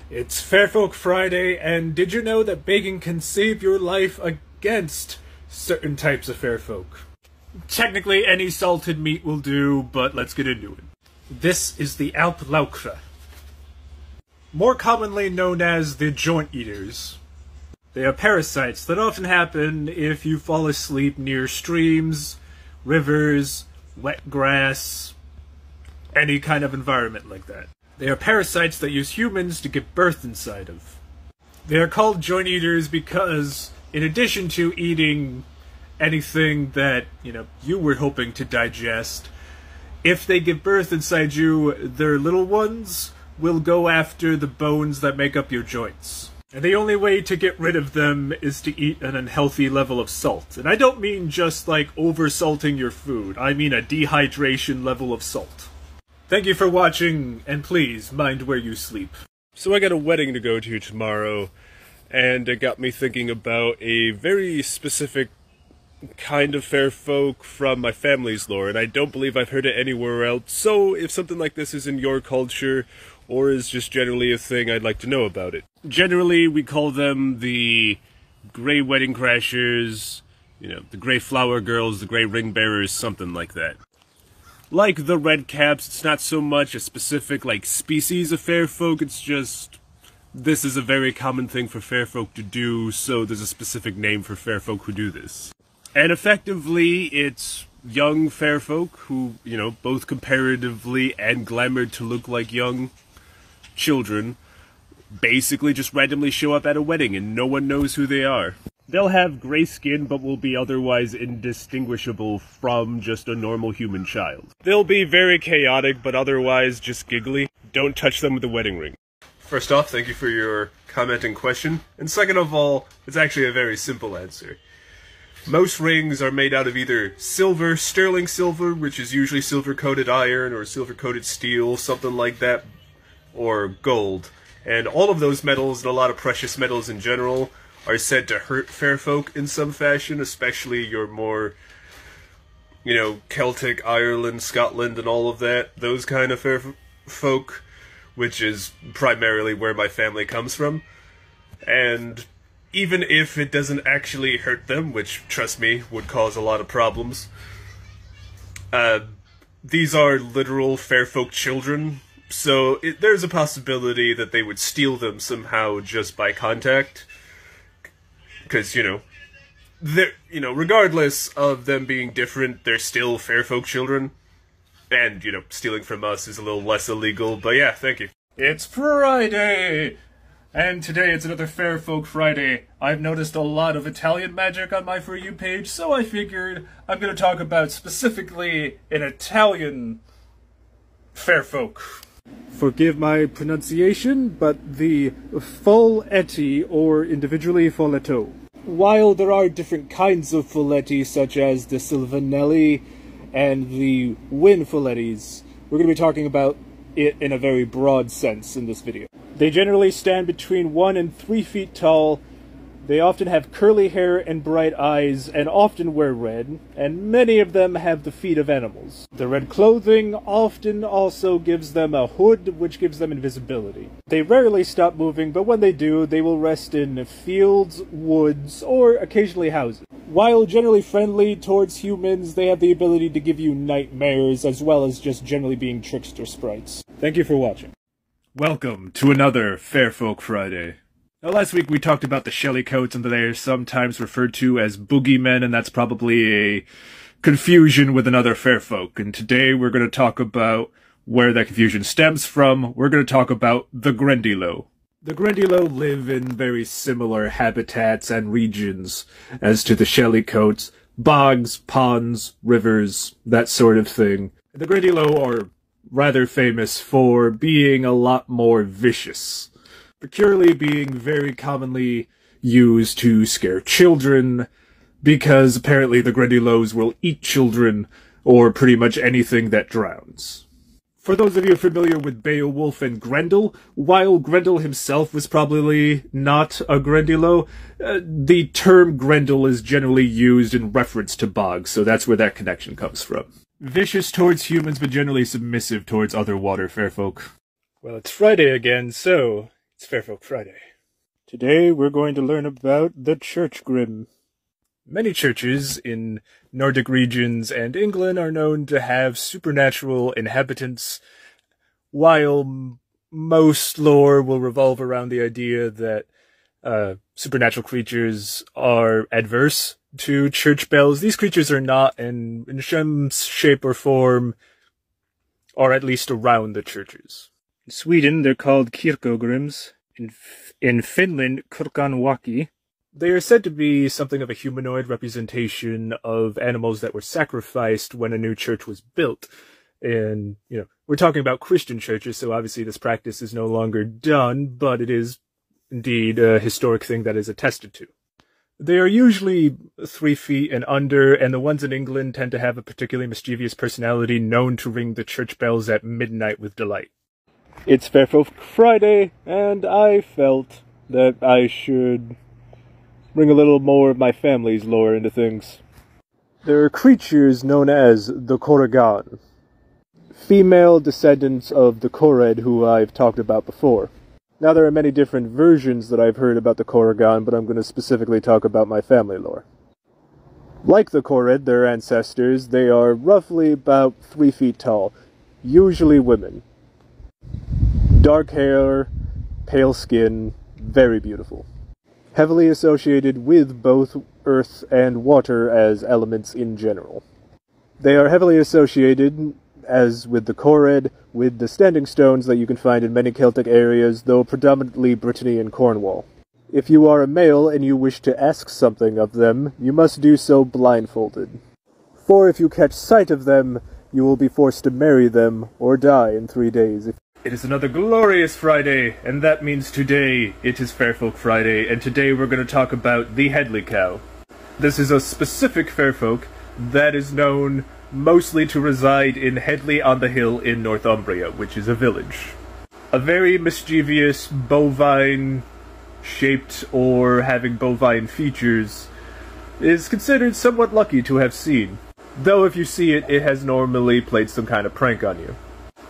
It's Fairfolk Friday, and did you know that bacon can save your life against certain types of fairfolk? Technically, any salted meat will do, but let's get into it. This is the Alplauchra, more commonly known as the joint eaters. They are parasites that often happen if you fall asleep near streams, rivers, wet grass, any kind of environment like that. They are parasites that use humans to give birth inside of. They are called joint eaters because, in addition to eating anything that, you were hoping to digest, if they give birth inside you, their little ones will go after the bones that make up your joints. And the only way to get rid of them is to eat an unhealthy level of salt. And I don't mean just like over-salting your food, I mean a dehydration level of salt. Thank you for watching, and please mind where you sleep. So I got a wedding to go to tomorrow, and it got me thinking about a very specific kind of fair folk from my family's lore, and I don't believe I've heard it anywhere else. So if something like this is in your culture, or is just generally a thing, I'd like to know about it. Generally, we call them the Grey Wedding Crashers, the Grey Flower Girls, the Grey Ring Bearers, something like that. Like the Red Caps, it's not so much a specific, species of fair folk, it's just, this is a very common thing for fair folk to do, so there's a specific name for fair folk who do this. And effectively, it's young fair folk who, both comparatively and glamored to look like young children, basically just randomly show up at a wedding and no one knows who they are. They'll have gray skin but will be otherwise indistinguishable from just a normal human child. They'll be very chaotic but otherwise just giggly. Don't touch them with a wedding ring. First off, thank you for your comment and question. And second of all, it's actually a very simple answer. Most rings are made out of either silver, sterling silver, which is usually silver-coated iron or silver-coated steel, something like that, or gold. And all of those metals, and a lot of precious metals in general, are said to hurt fair folk in some fashion, especially your more, Celtic, Ireland, Scotland, and all of that. Those kind of fair folk, which is primarily where my family comes from. And even if it doesn't actually hurt them, which, trust me, would cause a lot of problems, these are literal fair folk children, so there's a possibility that they would steal them somehow just by contact. Because, regardless of them being different, they're still fair folk children. And, stealing from us is a little less illegal, but yeah, thank you. It's Friday! And today it's another Fair Folk Friday. I've noticed a lot of Italian magic on my For You page, so I figured I'm going to talk about specifically an Italian fair folk. Forgive my pronunciation, but the folletti, or individually folletto. While there are different kinds of folletti, such as the Silvanelli and the Win follettis, we're going to be talking about it in a very broad sense in this video. They generally stand between 1 and 3 feet tall. They often have curly hair and bright eyes, and often wear red, and many of them have the feet of animals. The red clothing often also gives them a hood, which gives them invisibility. They rarely stop moving, but when they do, they will rest in fields, woods, or occasionally houses. While generally friendly towards humans, they have the ability to give you nightmares, as well as just generally being trickster sprites. Thank you for watching. Welcome to another Fair Folk Friday. Now, last week we talked about the Shellycoats, and they are sometimes referred to as boogeymen, and that's probably a confusion with another fair folk. And today we're going to talk about where that confusion stems from. We're going to talk about the Grendilo. The Grendilo live in very similar habitats and regions as to the Shellycoats. Bogs, ponds, rivers, that sort of thing. The Grendilo are rather famous for being a lot more vicious. Peculiarly being very commonly used to scare children, because apparently the Grendilos will eat children, or pretty much anything that drowns. For those of you familiar with Beowulf and Grendel, while Grendel himself was probably not a Grendilo, the term Grendel is generally used in reference to bogs, so that's where that connection comes from. Vicious towards humans, but generally submissive towards other water fair folk. Well, it's Friday again, so It's Fairfolk Friday. Today we're going to learn about the Church Grim. Many churches in Nordic regions and England are known to have supernatural inhabitants, while most lore will revolve around the idea that supernatural creatures are adverse to church bells. These creatures are not, and in some shape or form, are at least around the churches. In Sweden, they're called kirkogrims. In Finland, kurkanwaki. They are said to be something of a humanoid representation of animals that were sacrificed when a new church was built. And, we're talking about Christian churches, so obviously this practice is no longer done, but it is indeed a historic thing that is attested to. They are usually 3 feet and under, and the ones in England tend to have a particularly mischievous personality known to ring the church bells at midnight with delight. It's Fairfolk Friday, and I felt that I should bring a little more of my family's lore into things. There are creatures known as the Korrigan, female descendants of the Korred who I've talked about before. Now there are many different versions that I've heard about the Korrigan, but I'm going to specifically talk about my family lore. Like the Korred, their ancestors, they are roughly about 3 feet tall, usually women. Dark hair, pale skin, very beautiful. Heavily associated with both earth and water as elements in general. They are heavily associated, as with the Korred, with the standing stones that you can find in many Celtic areas, though predominantly Brittany and Cornwall. If you are a male and you wish to ask something of them, you must do so blindfolded. For if you catch sight of them, you will be forced to marry them or die in 3 days. It is another glorious Friday, and that means today it is Fairfolk Friday, and today we're going to talk about the Headley Cow. This is a specific Fairfolk that is known mostly to reside in Headley on the Hill in Northumbria, which is a village. A very mischievous, bovine-shaped or having bovine features is considered somewhat lucky to have seen, though if you see it, it has normally played some kind of prank on you.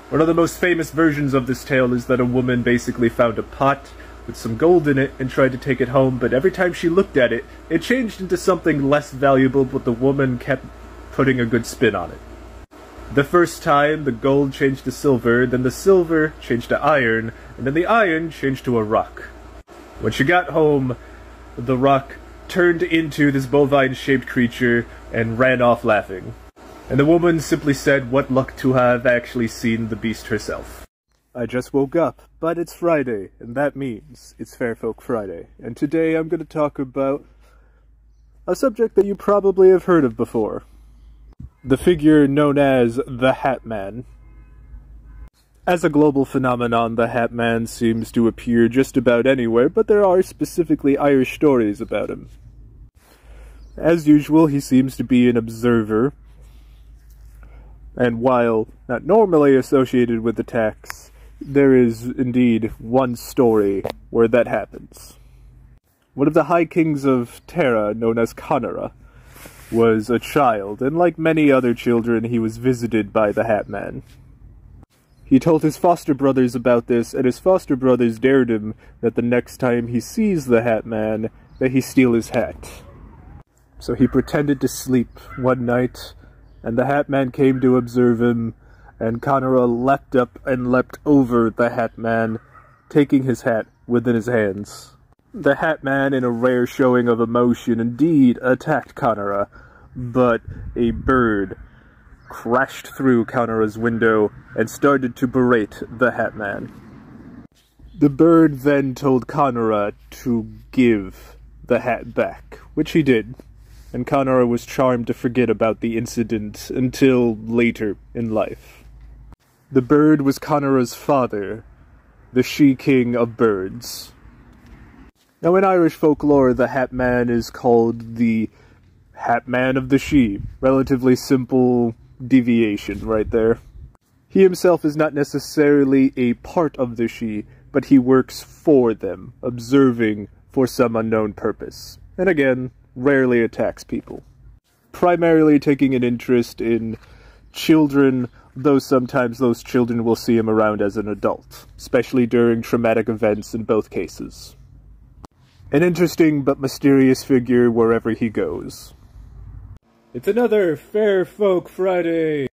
One of the most famous versions of this tale is that a woman basically found a pot with some gold in it and tried to take it home, but every time she looked at it, it changed into something less valuable, but the woman kept putting a good spin on it. The first time, the gold changed to silver, then the silver changed to iron, and then the iron changed to a rock. When she got home, the rock turned into this bovine-shaped creature and ran off laughing. And the woman simply said, "What luck to have actually seen the beast herself." I just woke up, but it's Friday, and that means it's Fairfolk Friday. And today I'm going to talk about a subject that you probably have heard of before. The figure known as the Hat Man. As a global phenomenon, the Hat Man seems to appear just about anywhere, but there are specifically Irish stories about him. As usual, he seems to be an observer, and while not normally associated with attacks, there is indeed one story where that happens. One of the High Kings of Tara, known as Conora, was a child, and like many other children, he was visited by the Hat Man. He told his foster brothers about this, and his foster brothers dared him that the next time he sees the Hat Man, that he steal his hat. So he pretended to sleep one night, and the Hat Man came to observe him, and Conora leapt up and leapt over the Hat Man, taking his hat within his hands. The Hat Man, in a rare showing of emotion, indeed attacked Conora, but a bird crashed through Conora's window and started to berate the Hat Man. The bird then told Conora to give the hat back, which he did, and Conora was charmed to forget about the incident until later in life. The bird was Conora's father, the she-king of birds. Now in Irish folklore, the Hat Man is called the Hat Man of the She. Relatively simple deviation right there. He himself is not necessarily a part of the She, but he works for them, observing for some unknown purpose. And again, rarely attacks people. Primarily taking an interest in children, though sometimes those children will see him around as an adult, especially during traumatic events in both cases. An interesting but mysterious figure wherever he goes. It's another Fair Folk Friday!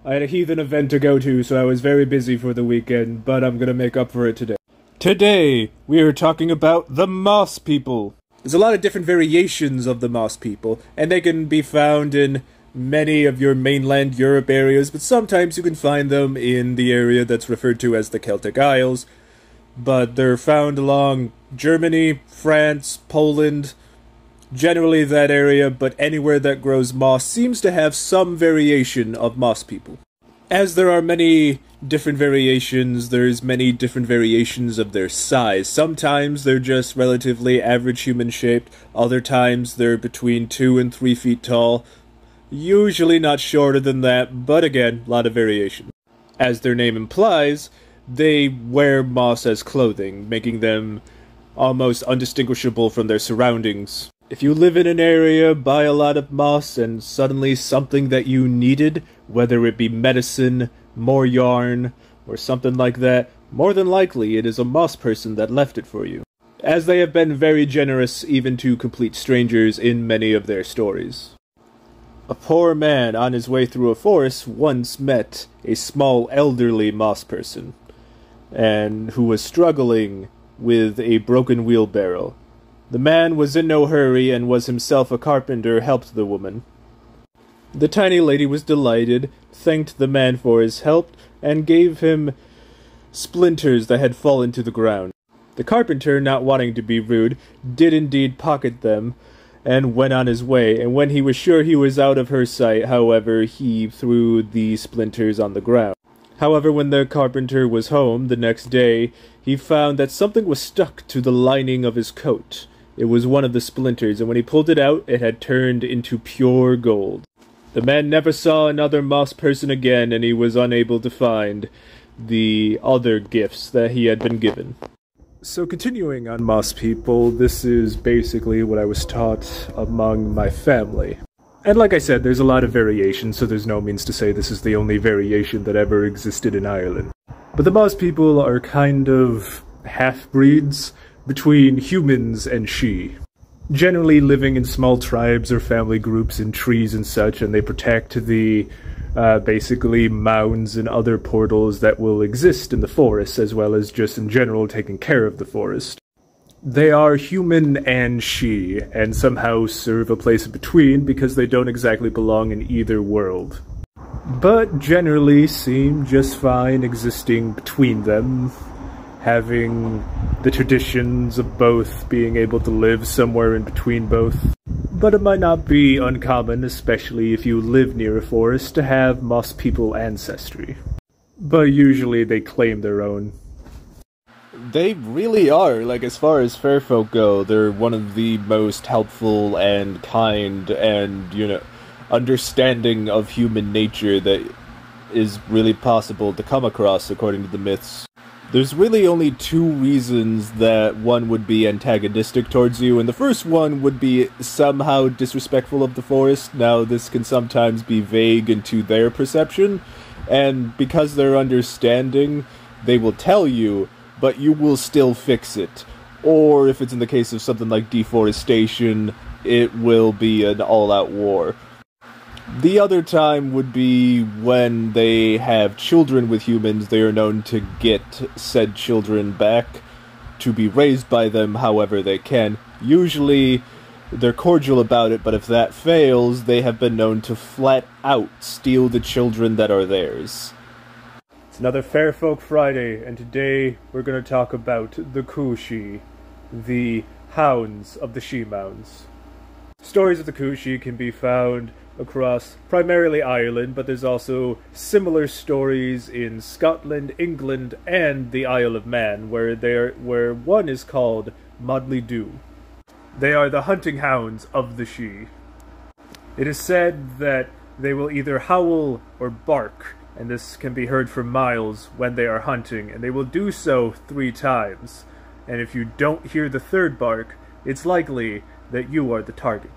I had a heathen event to go to, so I was very busy for the weekend, but I'm gonna make up for it today. Today, we are talking about the Moss People. There's a lot of different variations of the Moss People, and they can be found in many of your mainland Europe areas, but sometimes you can find them in the area that's referred to as the Celtic Isles. But they're found along Germany, France, Poland, generally that area, but anywhere that grows moss seems to have some variation of Moss People. As there are many different variations, there's many different variations of their size. Sometimes they're just relatively average human-shaped, other times they're between 2 and 3 feet tall, usually not shorter than that, but again, a lot of variation. As their name implies, they wear moss as clothing, making them almost undistinguishable from their surroundings. If you live in an area, buy a lot of moss, and suddenly something that you needed, whether it be medicine, more yarn, or something like that, more than likely it is a moss person that left it for you, as they have been very generous even to complete strangers in many of their stories. A poor man on his way through a forest once met a small elderly moss person, and who was struggling with a broken wheelbarrow. The man was in no hurry and was himself a carpenter, helped the woman. The tiny lady was delighted, thanked the man for his help, and gave him splinters that had fallen to the ground. The carpenter, not wanting to be rude, did indeed pocket them, and went on his way, and when he was sure he was out of her sight, however, he threw the splinters on the ground. However, when the carpenter was home the next day, he found that something was stuck to the lining of his coat. It was one of the splinters, and when he pulled it out, it had turned into pure gold. The man never saw another moss person again, and he was unable to find the other gifts that he had been given. So continuing on Moss People, this is basically what I was taught among my family. And like I said, there's a lot of variation, so there's no means to say this is the only variation that ever existed in Ireland. But the Moss People are kind of half-breeds between humans and Sidhe. Generally living in small tribes or family groups in trees and such, and they protect the basically mounds and other portals that will exist in the forest, as well as just in general taking care of the forest. They are human and Sidhe, and somehow serve a place in between because they don't exactly belong in either world. But generally seem just fine existing between them, having the traditions of both, being able to live somewhere in between both. But it might not be uncommon, especially if you live near a forest, to have Moss People ancestry. But usually they claim their own. They really are, like, as far as fair folk go, they're one of the most helpful and kind and, you know, understanding of human nature that is really possible to come across, according to the myths. There's really only 2 reasons that one would be antagonistic towards you, and the first one would be somehow disrespectful of the forest. Now, this can sometimes be vague into their perception, and because they're understanding, they will tell you, but you will still fix it. Or, if it's in the case of something like deforestation, it will be an all-out war. The other time would be when they have children with humans. They are known to get said children back to be raised by them however they can. Usually, they're cordial about it, but if that fails, they have been known to flat out steal the children that are theirs. It's another Fair Folk Friday, and today we're going to talk about the Cúisí, the hounds of the Sidhe Mounds. Stories of the Cúisí can be found across primarily Ireland, but there's also similar stories in Scotland, England, and the Isle of Man, where one is called Modley Dhu. They are the hunting hounds of the Sidhe. It is said that they will either howl or bark, and this can be heard for miles when they are hunting, and they will do so 3 times. And if you don't hear the 3rd bark, it's likely that you are the target.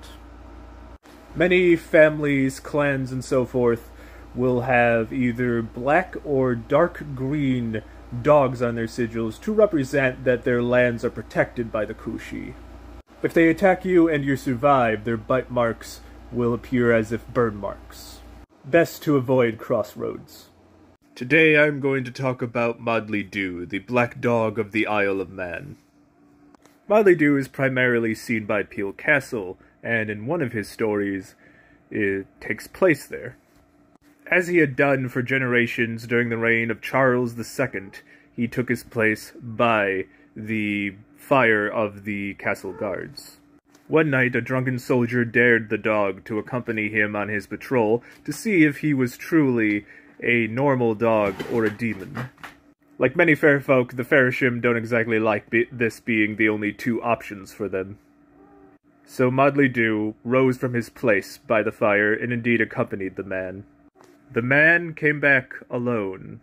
Many families, clans, and so forth will have either black or dark green dogs on their sigils to represent that their lands are protected by the Kushi. If they attack you and you survive, their bite marks will appear as if burn marks. Best to avoid crossroads. Today I'm going to talk about Modley Dew, the black dog of the Isle of Man. Modley Dew is primarily seen by Peel Castle, and in one of his stories, it takes place there. As he had done for generations during the reign of Charles II, he took his place by the fire of the castle guards. One night, a drunken soldier dared the dog to accompany him on his patrol to see if he was truly a normal dog or a demon. Like many fair folk, the Fairsham don't exactly like this being the only two options for them. So Modley Dew rose from his place by the fire and indeed accompanied the man. The man came back alone,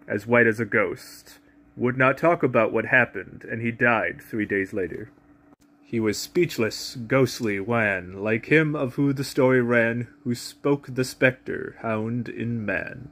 as white as a ghost, would not talk about what happened, and he died 3 days later. He was speechless, ghostly, wan, like him of who the story ran, who spoke the spectre, hound in man.